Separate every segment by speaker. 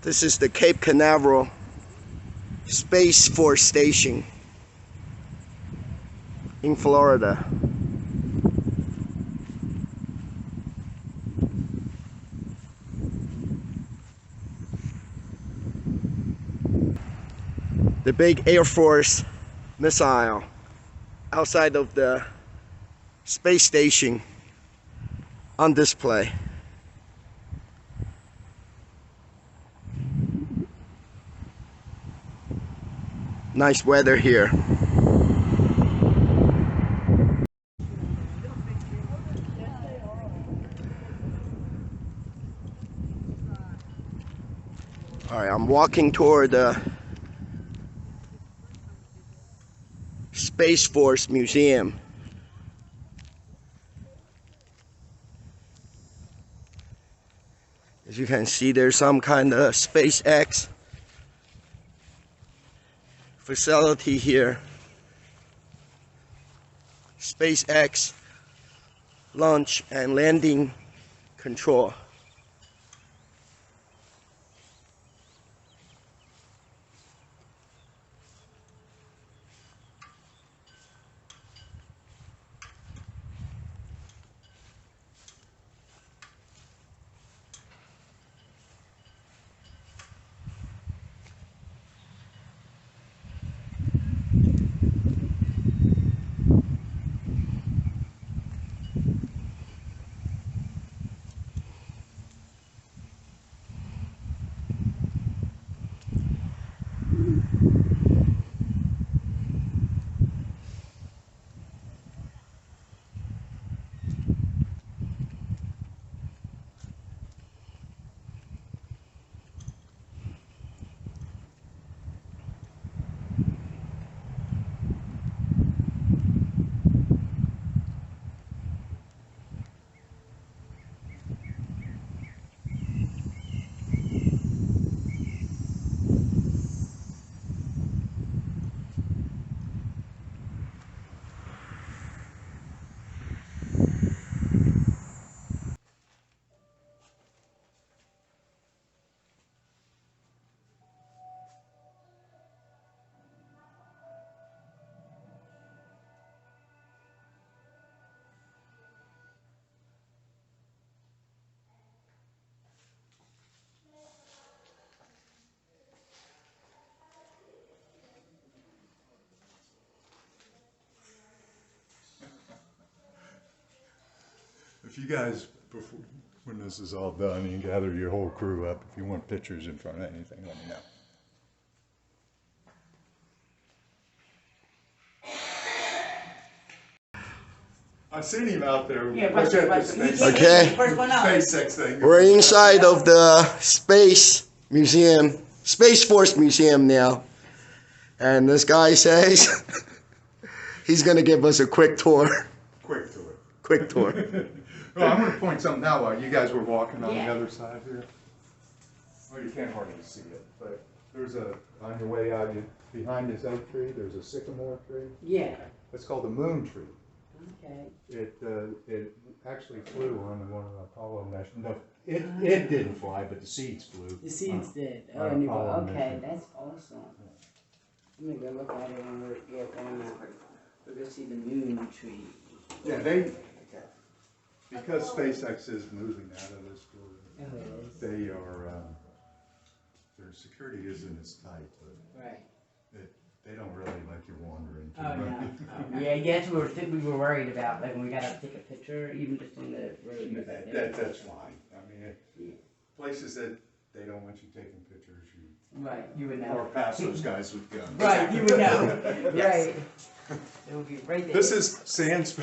Speaker 1: This is the Cape Canaveral Space Force Station in Florida. The big Air Force missile outside of the space station on display. Nice weather here. Alright, I'm walking toward the Space Force Museum. As you can see, there's some kind of SpaceX facility here. SpaceX launch and landing control.
Speaker 2: If you guys, before, when this is all done, you can gather your whole crew up. If you want pictures in front of anything, let me know. I've seen him out there.
Speaker 3: Yeah,
Speaker 2: look at the space,
Speaker 1: Okay.
Speaker 2: SpaceX thing.
Speaker 1: We're inside of the Space Museum, Space Force Museum now. And this guy says he's going to give us a quick tour.
Speaker 2: Quick tour.
Speaker 1: Quick tour.
Speaker 2: Well, I'm going to point something out while you guys were walking on the other side here. Well, you can't hardly see it, but there's on your way out, behind this oak tree, there's a sycamore tree.
Speaker 3: Yeah.
Speaker 2: It's called the moon tree.
Speaker 3: Okay.
Speaker 2: It actually flew on one of the Apollo missions. No, it didn't fly, but the seeds flew.
Speaker 3: The seeds did.
Speaker 2: on
Speaker 3: Oh, and you go,
Speaker 2: Apollo
Speaker 3: okay,
Speaker 2: mission.
Speaker 3: that's awesome. Let me go look at it when we're going out. We're going to see the moon tree.
Speaker 2: Yeah, because SpaceX is moving out of this building, they are, their security isn't as tight, but
Speaker 3: Right.
Speaker 2: they don't really like you wandering too
Speaker 3: Oh,
Speaker 2: much.
Speaker 3: no. Yeah, that's what we were worried about. Like when we got to take a picture, even just on the road.
Speaker 2: That's fine. I mean, places that they don't want you taking pictures,
Speaker 3: Right, you would know.
Speaker 2: or pass those guys with guns.
Speaker 3: Right, you would know. Right. It would be right there.
Speaker 2: This is Sands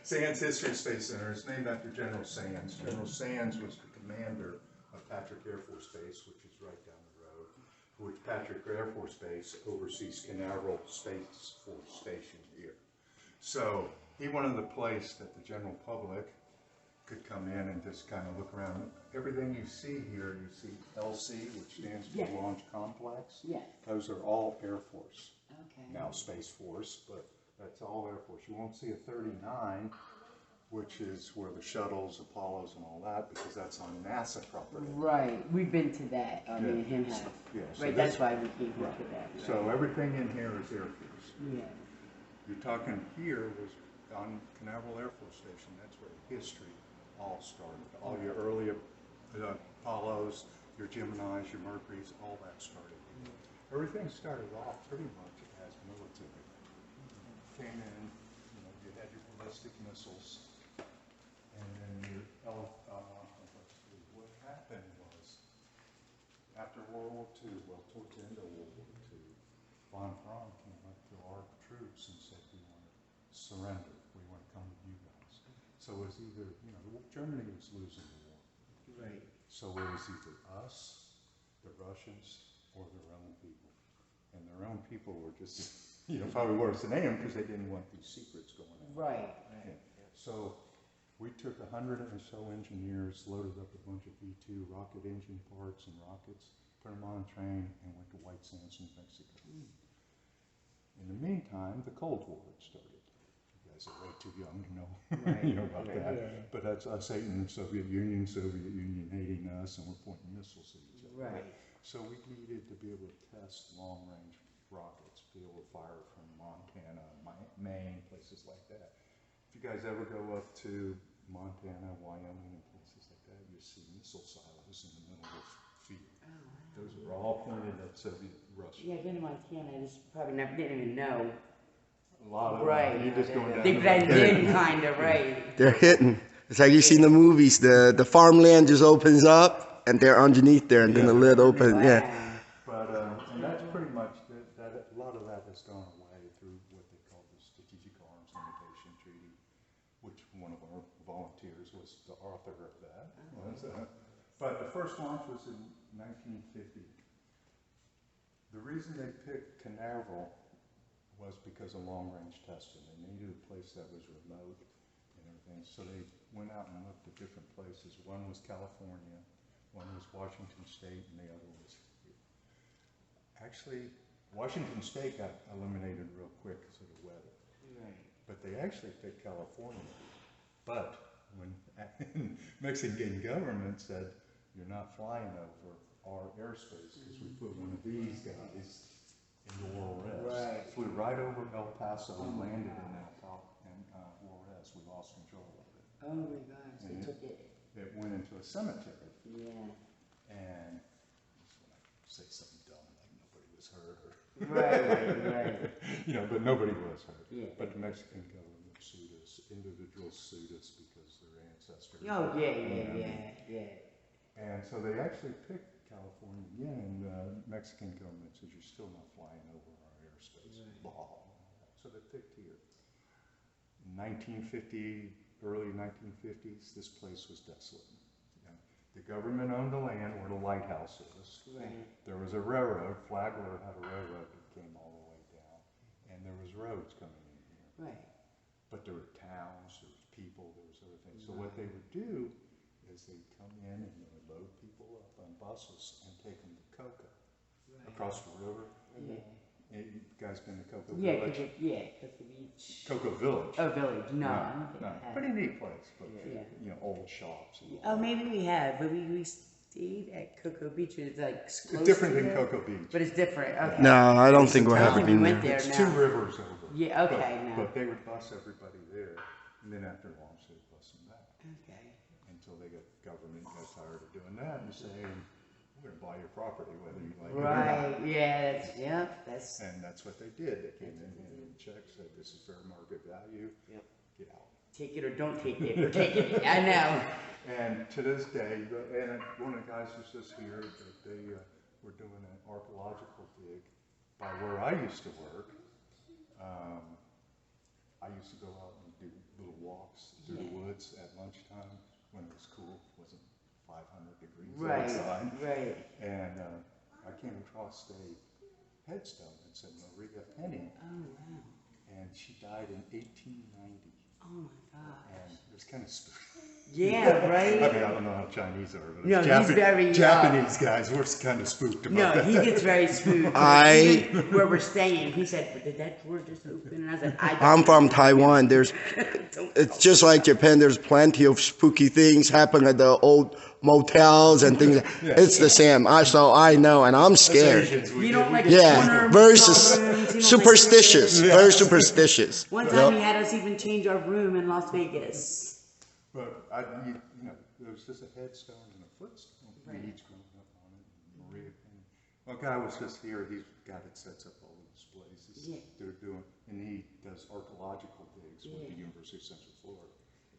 Speaker 2: Sands History Space Center. It's named after General Sands. General Sands was the commander of Patrick Air Force Base, which is right down the road, which Patrick Air Force Base oversees Canaveral Space Force Station here. So he wanted a place that the general public could come in and just kind of look around. Everything you see here, you see LC, which stands for Launch Complex.
Speaker 3: Yeah.
Speaker 2: Those are all Air Force.
Speaker 3: Okay.
Speaker 2: Now Space Force, but that's all Air Force. You won't see a 39 which is where the shuttles, Apollos, and all that, because that's on NASA property.
Speaker 3: Right. We've been to that. I mean, him have.
Speaker 2: Yeah, so
Speaker 3: Right.
Speaker 2: this-
Speaker 3: That's why we came here to that. Right?
Speaker 2: So everything in here is Air Force.
Speaker 3: Yeah.
Speaker 2: You're talking here was on Canaveral Air Force Station. That's where history all started. All your early Apollos, your Geminis, your Mercuries, all that started here. Everything started off pretty much as military. Came in, you had your ballistic missiles, and then your what happened was after World War II, well, towards the end of World War II, von Braun came up to our troops and said, "We want to surrender. We want to come with you guys." So it was either, Germany was losing the war.
Speaker 3: Right.
Speaker 2: So it was either us, the Russians, or their own people. And their own people were just, probably worse than them because they didn't want these secrets going on.
Speaker 3: Right.
Speaker 2: Yeah. So we took 100 or so engineers, loaded up a bunch of V-2 rocket engine parts and rockets, put them on a train, and went to White Sands, New Mexico. In the meantime, the Cold War had started. You guys are way too young to know, about that.
Speaker 3: Yeah.
Speaker 2: But that's us hating the Soviet Union hating us, and we're pointing missiles at each other.
Speaker 3: Right.
Speaker 2: So we needed to be able to test long-range rockets, be able to fire from Montana, Maine, places like that. If you guys ever go up to Montana, Wyoming, and places like that, you see missile silos in the middle of the field.
Speaker 3: Oh, wow.
Speaker 2: Those are all pointed at Soviet Russia.
Speaker 3: Yeah, I've been to Montana. I just probably didn't even know.
Speaker 2: A lot of
Speaker 3: Right.
Speaker 2: You just going down.
Speaker 3: They did kind of right.
Speaker 1: They're hitting. It's like you see in the movies. The farmland just opens up, and they're underneath there, and then the lid opens. Yeah.
Speaker 2: But and that's pretty much that. A lot of that has gone away through what they call the Strategic Arms Limitation Treaty, which one of our volunteers was the author of that. But the first launch was in 1950. The reason they picked Canaveral was because of long-range testing. They needed a place that was remote and everything, so they went out and looked at different places. One was California, one was Washington State, and the other was here. Actually, Washington State got eliminated real quick because of the weather.
Speaker 3: Right.
Speaker 2: But they actually picked California. But when Mexican government said, "You're not flying over our airspace because we put one of these guys into Juarez."
Speaker 3: Right.
Speaker 2: Flew right over El Paso and landed in Juarez. We lost control of it.
Speaker 3: Oh my gosh, they
Speaker 2: And
Speaker 3: took it.
Speaker 2: It went into a cemetery.
Speaker 3: Yeah.
Speaker 2: And that's when I say something dumb, like nobody was hurt.
Speaker 3: Right.
Speaker 2: But nobody was hurt.
Speaker 3: Yeah.
Speaker 2: But the Mexican government sued us. Individuals sued us because their ancestors.
Speaker 3: Oh yeah.
Speaker 2: And so they actually picked California again, and the Mexican government says, "You're still not flying over our airspace."
Speaker 3: Right.
Speaker 2: Blah. So they picked here. In 1950, early 1950s, this place was desolate. The government owned the land where the lighthouse is.
Speaker 3: Right.
Speaker 2: There was a railroad. Flagler had a railroad that came all the way down, and there was roads coming in here.
Speaker 3: Right.
Speaker 2: But there were towns, there was people, there was other things. So what they would do is they'd come in and they would load people up on buses and take them to Cocoa, across the river.
Speaker 3: Yeah.
Speaker 2: You guys been to Cocoa
Speaker 3: Yeah,
Speaker 2: Village?
Speaker 3: Cocoa Beach.
Speaker 2: Cocoa Village.
Speaker 3: Oh, Village. No, I don't think
Speaker 2: No,
Speaker 3: I have.
Speaker 2: pretty neat place, but
Speaker 3: Yeah.
Speaker 2: old shops. And
Speaker 3: Oh, maybe we have, but we stayed at Cocoa Beach. It's like close
Speaker 2: It's different
Speaker 3: to
Speaker 2: than
Speaker 3: there,
Speaker 2: Cocoa Beach.
Speaker 3: but it's different. Okay.
Speaker 1: No, I don't think we'll
Speaker 3: I don't
Speaker 1: have
Speaker 3: think
Speaker 1: been
Speaker 3: we went
Speaker 1: there.
Speaker 3: there.
Speaker 2: It's
Speaker 3: No.
Speaker 2: 2 rivers over.
Speaker 3: Yeah, okay, no.
Speaker 2: But they would bus everybody there, and then after launch, they'd bus them back.
Speaker 3: Okay.
Speaker 2: Until government got tired of doing that and say, "We're going to buy your property whether you like it or
Speaker 3: Right.
Speaker 2: not."
Speaker 3: Yeah. That's.
Speaker 2: And that's what they did. They came in and checked, said, "This is fair market value.
Speaker 3: Yep.
Speaker 2: Get out."
Speaker 3: Take it or don't take it. Or take it. I know.
Speaker 2: And to this day, and one of the guys was just here, they were doing an archaeological dig by where I used to work. I used to go out and do little walks through the woods at lunchtime when it was cool. It wasn't 500 degrees outside.
Speaker 3: Right.
Speaker 2: And I came across a headstone that said Maria Penny,
Speaker 3: Oh wow.
Speaker 2: and she died in 1890.
Speaker 3: Oh my gosh.
Speaker 2: And it was kind of spooky.
Speaker 3: Yeah,
Speaker 2: I
Speaker 3: right?
Speaker 2: mean, I don't know how Chinese are, but
Speaker 3: No, he's very,
Speaker 2: Japanese guys, we're kind of spooked
Speaker 3: No,
Speaker 2: about that.
Speaker 3: he gets very spooked. Even where we're staying, he said, "But did that door just open?" And I was like, "I don't
Speaker 1: I'm
Speaker 3: know."
Speaker 1: from Taiwan. It's just like Japan. There's plenty of spooky things happen at the old motels and things. It's the same. So I know, and I'm scared.
Speaker 2: Asians, we
Speaker 3: You
Speaker 2: do-
Speaker 3: don't
Speaker 2: we
Speaker 3: like
Speaker 2: do-
Speaker 3: corner
Speaker 1: Very
Speaker 3: motel rooms, he don't like
Speaker 1: superstitious.
Speaker 3: rooms.
Speaker 1: Very superstitious.
Speaker 3: One time he had us even change our room in Las Vegas.
Speaker 2: But you know, there's just a headstone and a footstone.
Speaker 3: Right.
Speaker 2: Each going up on it. Maria. One guy was just here. He's the guy that sets up all these places.
Speaker 3: Yeah.
Speaker 2: They're doing, and he does archaeological digs with the University of Central Florida,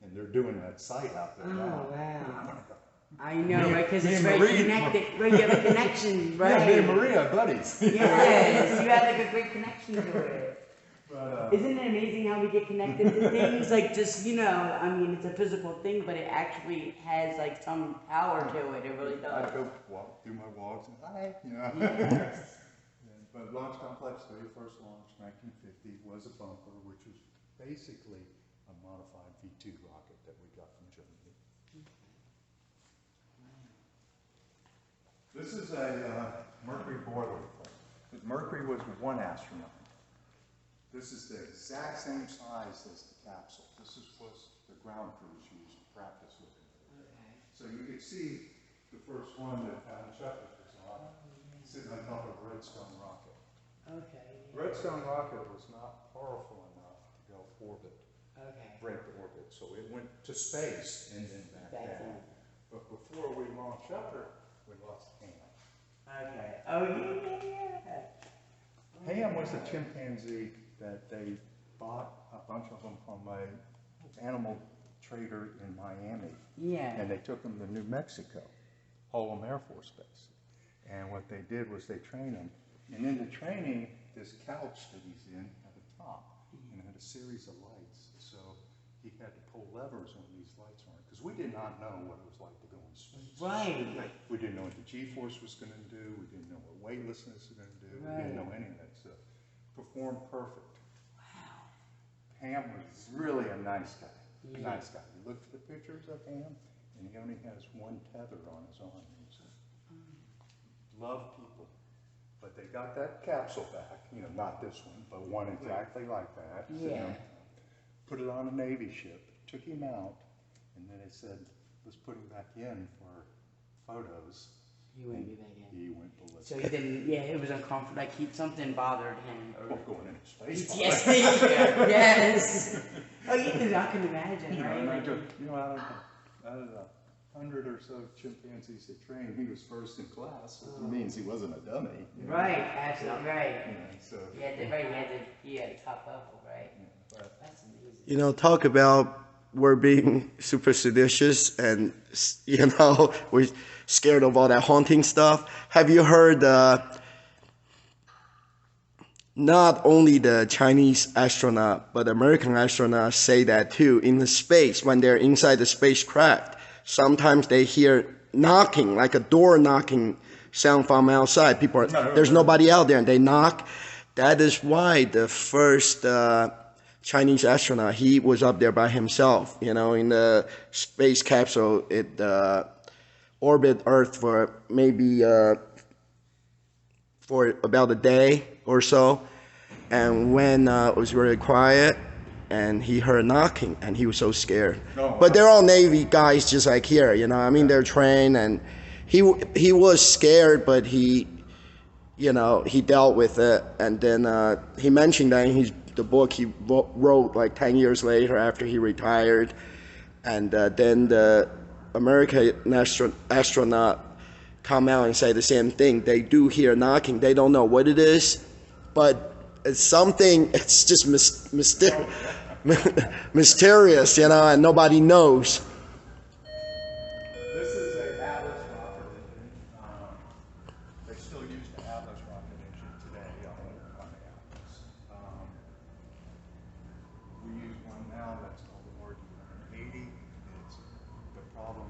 Speaker 2: and they're doing that site out there now.
Speaker 3: Oh wow! I know, right? Because
Speaker 2: me
Speaker 3: it's
Speaker 2: and
Speaker 3: very
Speaker 2: Marie-
Speaker 3: connected. Right, you have a connection, right?
Speaker 2: Yeah, me and Maria are buddies.
Speaker 3: Yes, you have like a great connection to it.
Speaker 2: But,
Speaker 3: Isn't it amazing how we get connected to things? Like just, I mean, it's a physical thing, but it actually has like some power to it. It really
Speaker 2: I
Speaker 3: does.
Speaker 2: go walk, do my walks, and hi,
Speaker 3: Yes.
Speaker 2: But Launch Complex, very first launch, 1950, was a bunker, which was basically a modified V2 rocket that we got from Germany. This is a Mercury boiler plate. But Mercury was one astronaut. This is the exact same size as the capsule. This was the ground crews used to practice with it.
Speaker 3: Okay.
Speaker 2: So you can see the first one that Alan Shepard was on, sitting on top of a Redstone rocket.
Speaker 3: Okay.
Speaker 2: Redstone rocket was not powerful enough to go orbit,
Speaker 3: Okay.
Speaker 2: break orbit, so it went to space and then back down. But before we launched Shepard, we lost Ham.
Speaker 3: Okay. Oh yeah.
Speaker 2: Ham was a chimpanzee that they bought a bunch of them from a animal trader in Miami.
Speaker 3: Yeah.
Speaker 2: And they took them to New Mexico, Holm Air Force Base. And what they did was they trained him. And in the training, this couch that he's in had a top and it had a series of lights. So he had to pull levers when these lights weren't, because we did not know what it was like to go in space.
Speaker 3: Right.
Speaker 2: We didn't know what the G-force was going to do. We didn't know what weightlessness was going to do. We didn't know any of that stuff. Performed perfect.
Speaker 3: Wow.
Speaker 2: Ham was really a nice guy.
Speaker 3: Yeah.
Speaker 2: Nice guy. You look at the pictures of Ham, and he only has one tether on his arm. Love people. But they got that capsule back, not this one, but one exactly like that.
Speaker 3: Yeah.
Speaker 2: Put it on a Navy ship, took him out, and then they said, let's put him back in for photos.
Speaker 3: He wouldn't be back in.
Speaker 2: He went ballistic.
Speaker 3: So he didn't. Yeah, it was uncomfortable. Like something bothered him. Or,
Speaker 2: Well, going into space.
Speaker 3: yes. Yes. Oh, yeah. I can imagine, right?
Speaker 2: And I just, out of 100 or so chimpanzees that trained, he was first in class, which means he wasn't a dummy.
Speaker 3: Right. Absolutely right.
Speaker 2: So,
Speaker 3: He had a top level, right?
Speaker 2: but
Speaker 3: That's amazing.
Speaker 1: Talk about we're being superstitious and, we're scared of all that haunting stuff. Have you heard not only the Chinese astronaut, but American astronauts say that too in the space when they're inside the spacecraft? Sometimes they hear knocking, like a door knocking sound from outside. There's nobody out there and they knock. That is why the first Chinese astronaut, he was up there by himself, in the space capsule. It orbit Earth for maybe for about a day or so. And when it was very quiet, and he heard knocking, and he was so scared.
Speaker 2: Oh.
Speaker 1: But they're all Navy guys, just like here, they're trained, and he was scared, but he dealt with it. And then he mentioned that in the book he wrote like 10 years later after he retired. And then the American astronaut come out and say the same thing. They do hear knocking. They don't know what it is, but it's something. It's just mysterious, and nobody knows.
Speaker 2: this is a Atlas rocket engine. They still use the Atlas rocket engine today on the Atlas. We use one now that's called the RD-180. It's the problem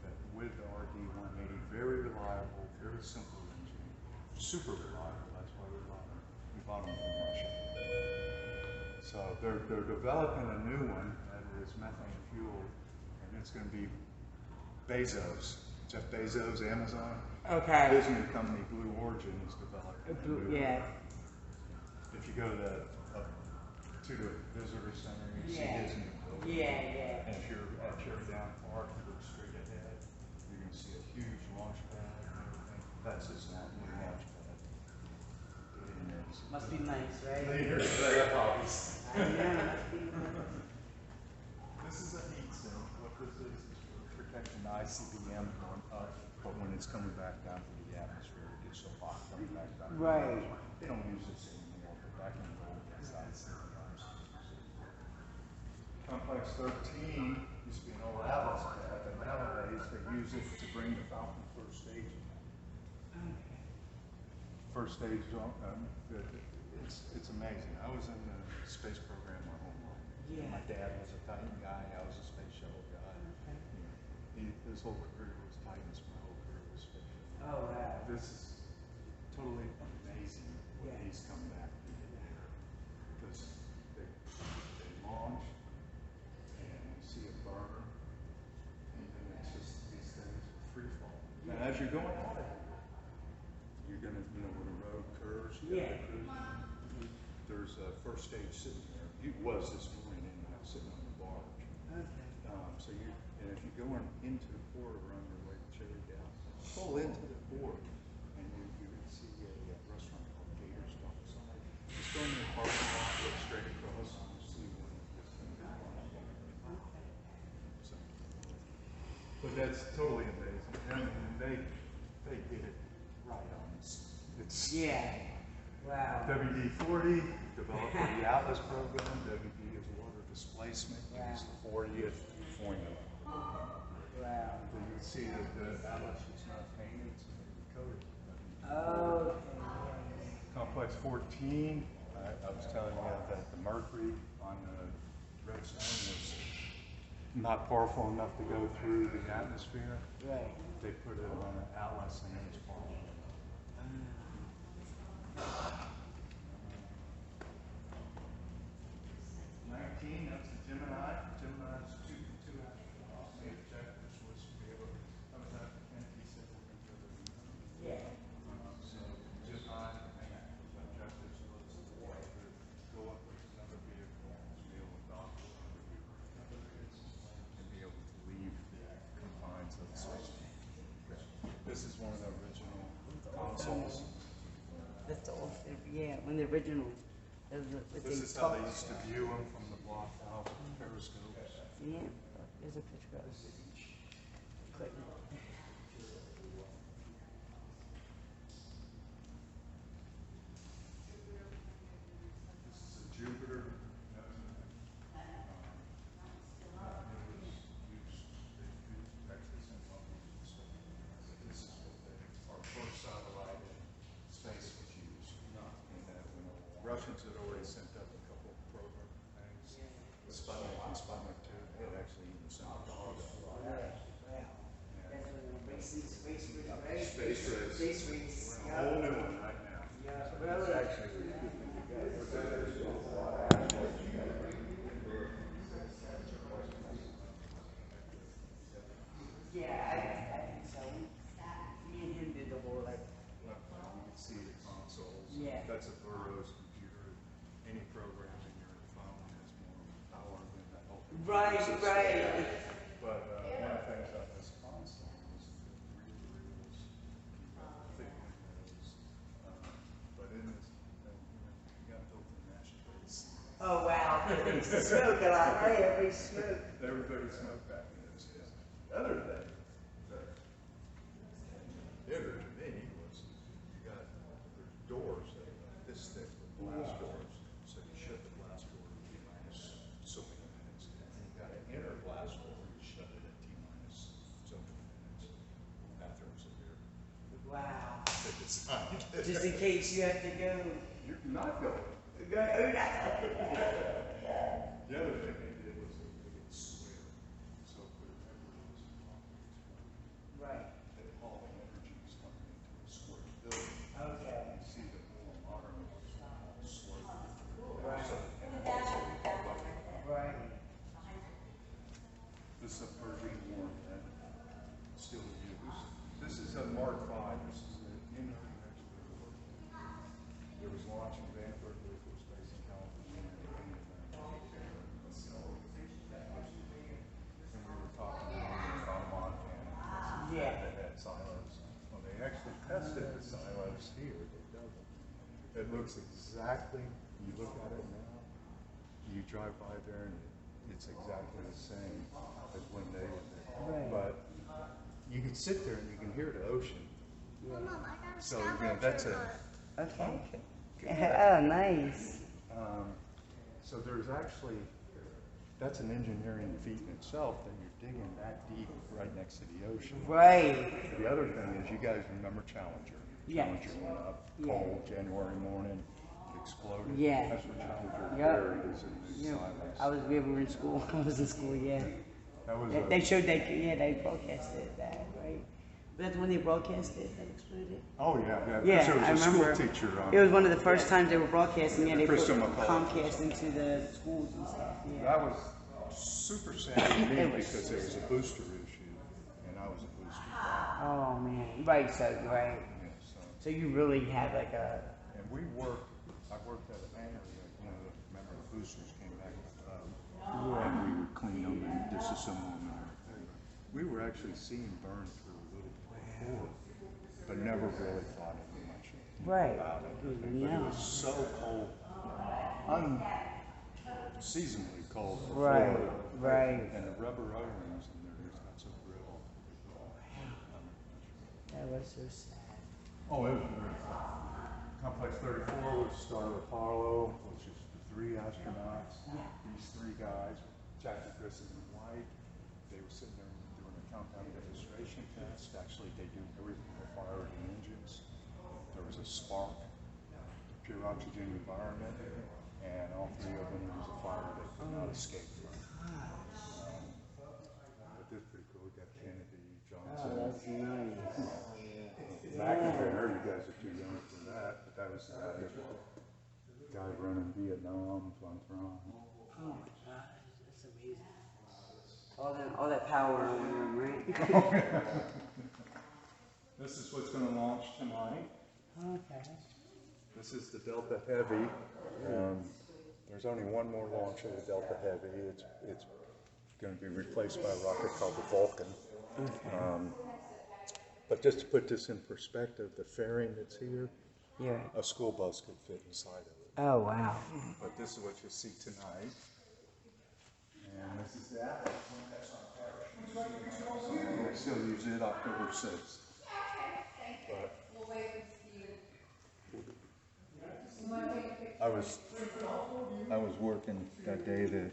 Speaker 2: that with the RD-180, very reliable, very simple engine, super reliable. That's why we bought them. We bought them from Russia. So they're developing a new one that is methane fueled, it's going to be Bezos, Jeff Bezos, Amazon.
Speaker 3: Okay.
Speaker 2: His new company, Blue Origin, is developed.
Speaker 3: Yeah.
Speaker 2: If you go to the visitor center, you see
Speaker 3: Yeah.
Speaker 2: his new building.
Speaker 3: Yeah.
Speaker 2: And if you're at Cherry Down Park, you look straight ahead, you're going to see a huge launch pad and everything. That's his new launch pad.
Speaker 3: Must be nice, right?
Speaker 2: Later, they have hobbies.
Speaker 3: I know. Must be nice.
Speaker 2: This is a heat sink. What this is for protecting the ICBM going up, but when it's coming back down to the atmosphere, it gets so hot coming back down.
Speaker 3: Right.
Speaker 2: They don't use this anymore, but back in the old days, ICBMs. Complex 13 used to be an old Atlas pad, but nowadays they use it to bring the Falcon first stage. First stage, it's amazing. I was in the space program my whole life.
Speaker 3: Yeah.
Speaker 2: My dad was a Titan guy. I was a space shuttle guy.
Speaker 3: Okay.
Speaker 2: His whole career was Titans. My whole career was space shuttle.
Speaker 3: Oh wow.
Speaker 2: This is totally amazing what
Speaker 3: Yeah.
Speaker 2: he's come back to here. Because they launch and you see a burner, and then it's just these things free fall. And as you're going out of here, you're gonna, when the road curves,
Speaker 3: Yeah.
Speaker 2: there's a first stage sitting there. It was this morning, and sitting on the barge.
Speaker 3: Okay.
Speaker 2: And if you're going into the port or on your way to Cherry Down, pull into the port, and you can see a restaurant called Gator's Dockside. Just go in the parking lot, look straight across, and you see one of this thing. So, but that's totally amazing. And they did it right on. It's
Speaker 3: Yeah. Wow.
Speaker 2: WD-40 developed for the Atlas program. WD is water displacement.
Speaker 3: Wow.
Speaker 2: It's the 40th formula.
Speaker 3: Wow.
Speaker 2: So you can see that the Atlas is not painted, it's coated.
Speaker 3: Oh.
Speaker 2: Complex 14, I was telling you that the mercury on the redstone was not powerful enough to go through the atmosphere.
Speaker 3: Right.
Speaker 2: They put it on an Atlas and it's powerful. 19, that's the Gemini. Gemini's two astronauts. The objectives was to be able to, I was at NT said we're going to go to the moon.
Speaker 3: Yeah.
Speaker 2: So Gemini, objectives was to go up with another vehicle, to be able to dock with another vehicle, and be able to leave the confines of the space. This is one of the original consoles.
Speaker 3: That's the old, yeah, one of the original.
Speaker 2: This is how they used to view them from the block out periscopes.
Speaker 3: Yeah, there's a picture of it. Equipment.
Speaker 2: This is a Jupiter. This is what our first satellite in space was used. And when the Russians had already sent up a couple of program things, Sputnik and Sputnik 2, they had actually even sent a dog up.
Speaker 3: Space race.
Speaker 2: Space race. We're in a whole new one right now.
Speaker 3: Yeah,
Speaker 2: It's
Speaker 3: really.
Speaker 2: actually
Speaker 3: Yeah, I think so. Me and him did the whole like.
Speaker 2: you can see the consoles.
Speaker 3: Yeah.
Speaker 2: That's a Burroughs computer. Any program in your phone has more power than that whole computer
Speaker 3: Right.
Speaker 2: But one of the things on this console is the rear grills, thick windows. But in this, you got built-in mash plates.
Speaker 3: Oh wow, they smoke a lot, right? Everybody smoke.
Speaker 2: Everybody smoked back in those days. The other thing that bigger to me was you got there's doors that are this thick with glass doors. So you shut the glass door at T minus so many minutes. And you got an inner glass door, you shut it at T minus so many minutes. Bathrooms are here.
Speaker 3: Wow.
Speaker 2: They designed it.
Speaker 3: Just in case you have to go.
Speaker 2: You're not going.
Speaker 3: Go. Oh, not.
Speaker 2: The other thing they did was a big square. So wherever it was
Speaker 3: Right.
Speaker 2: that all the energy is coming into a square building.
Speaker 3: Okay.
Speaker 2: You see the more modern slope.
Speaker 3: Right.
Speaker 2: So, and also,
Speaker 3: Right.
Speaker 2: the submerging warhead, still used. This is a Mark V. This is the It was launched from Vandenberg Air Force Base in California. And we were talking about Montana.
Speaker 3: Yeah.
Speaker 2: They had silos. Well, they actually tested the silos here. They dug them. It looks exactly, you look at it now, you drive by there and it's exactly the same as when they were there.
Speaker 3: Right.
Speaker 2: But you can sit there and you can hear the ocean.
Speaker 4: Well, Mom, I got a
Speaker 2: So,
Speaker 4: scavenger hunt.
Speaker 3: Okay. Oh, nice.
Speaker 2: So there's actually, that's an engineering feat in itself that you're digging that deep right next to the ocean.
Speaker 3: Right.
Speaker 2: The other thing is, you guys remember Challenger?
Speaker 3: Yeah.
Speaker 2: Challenger went up,
Speaker 3: Yeah.
Speaker 2: cold January morning, it exploded.
Speaker 3: Yeah.
Speaker 2: That's what Challenger
Speaker 3: Yep.
Speaker 2: buried is in the
Speaker 3: Yeah.
Speaker 2: silos.
Speaker 3: We were in school. I was in school, yeah.
Speaker 2: That was
Speaker 3: They showed that, yeah, they broadcasted that, right? But that's when they broadcasted that exploded.
Speaker 2: oh yeah,
Speaker 3: Yeah,
Speaker 2: because there
Speaker 3: I
Speaker 2: was a
Speaker 3: remember.
Speaker 2: school teacher on
Speaker 3: It was one of the first times they were broadcasting. Yeah, they put
Speaker 2: Krista McCall.
Speaker 3: Comcast into the schools and stuff. Yeah.
Speaker 2: That was super sad to me
Speaker 3: It was.
Speaker 2: because it was a booster issue, and I was a booster guy.
Speaker 3: Oh man, right? So right.
Speaker 2: Yeah,
Speaker 3: So you really have like a
Speaker 2: and I worked at a hangar, remember the boosters came back and we would clean them and disassemble them and everything. We were actually seeing burn through a little before, but never really thought much
Speaker 3: right.
Speaker 2: about it. But it
Speaker 3: Yeah.
Speaker 2: was so cold, unseasonably cold for
Speaker 3: Right.
Speaker 2: Florida.
Speaker 3: Right.
Speaker 2: And the rubber O-rings in there, that's a real.
Speaker 3: That was so sad.
Speaker 2: Oh, it was very fun. Complex 34 was Star Apollo, which is the 3 astronauts. These 3 guys, Jackie, Chris, and White, they were sitting there doing a countdown demonstration test. Actually, they do everything to fire the engines. There was a spark, pure oxygen environment, and all 3 of them used a fire they could not escape from. But this is pretty cool. We got Kennedy, Johnson.
Speaker 3: Oh, that's nice.
Speaker 2: McIntyre, you guys are too young for that, but that was the guy running Vietnam, flung through.
Speaker 3: Oh my gosh, that's amazing. All that power on them, right?
Speaker 2: This is what's going to launch tonight.
Speaker 3: Okay.
Speaker 2: This is the Delta Heavy. There's only one more launch of the Delta Heavy. It's going to be replaced by a rocket called the Vulcan. But just to put this in perspective, the fairing that's here,
Speaker 3: Yeah.
Speaker 2: a school bus could fit inside of it.
Speaker 3: Oh wow.
Speaker 2: But this is what you'll see tonight. And this is that. They still use it October 6th. But I was working that day that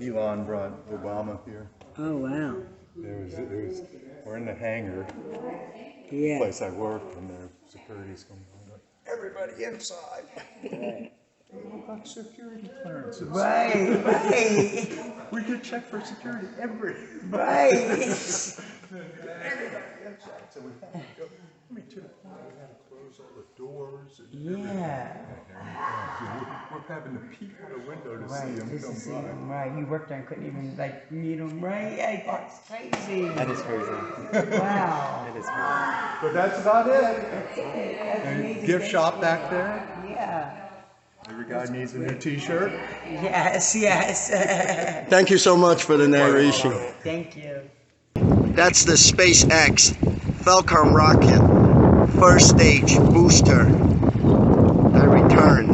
Speaker 2: Elon brought Obama here.
Speaker 3: Oh wow.
Speaker 2: We're in the hangar,
Speaker 3: Yeah.
Speaker 2: place I worked, and the security's coming on. Everybody inside.
Speaker 3: Right.
Speaker 2: We've got security clearances.
Speaker 3: Right.
Speaker 2: We could check for security every.
Speaker 3: Right.
Speaker 2: Everybody inside. So we had to go. I mean, to the point we had to close all the doors. And
Speaker 3: Yeah.
Speaker 2: we're having to peek out a window to
Speaker 3: Right.
Speaker 2: see them
Speaker 3: Just to see
Speaker 2: come by.
Speaker 3: them. Right. You worked there and couldn't even like meet them. Right. Yeah, that's crazy.
Speaker 5: That is crazy.
Speaker 3: Wow.
Speaker 5: That is crazy.
Speaker 2: But that's about it.
Speaker 3: That's it. That's
Speaker 2: And
Speaker 3: amazing.
Speaker 2: gift
Speaker 3: Thank
Speaker 2: shop
Speaker 3: you.
Speaker 2: back there.
Speaker 3: Yeah.
Speaker 2: Every guy needs a new T-shirt.
Speaker 3: Yes. Yes.
Speaker 1: Thank you so much for the narration.
Speaker 3: Thank you.
Speaker 1: That's the SpaceX Falcon rocket, first stage booster that returned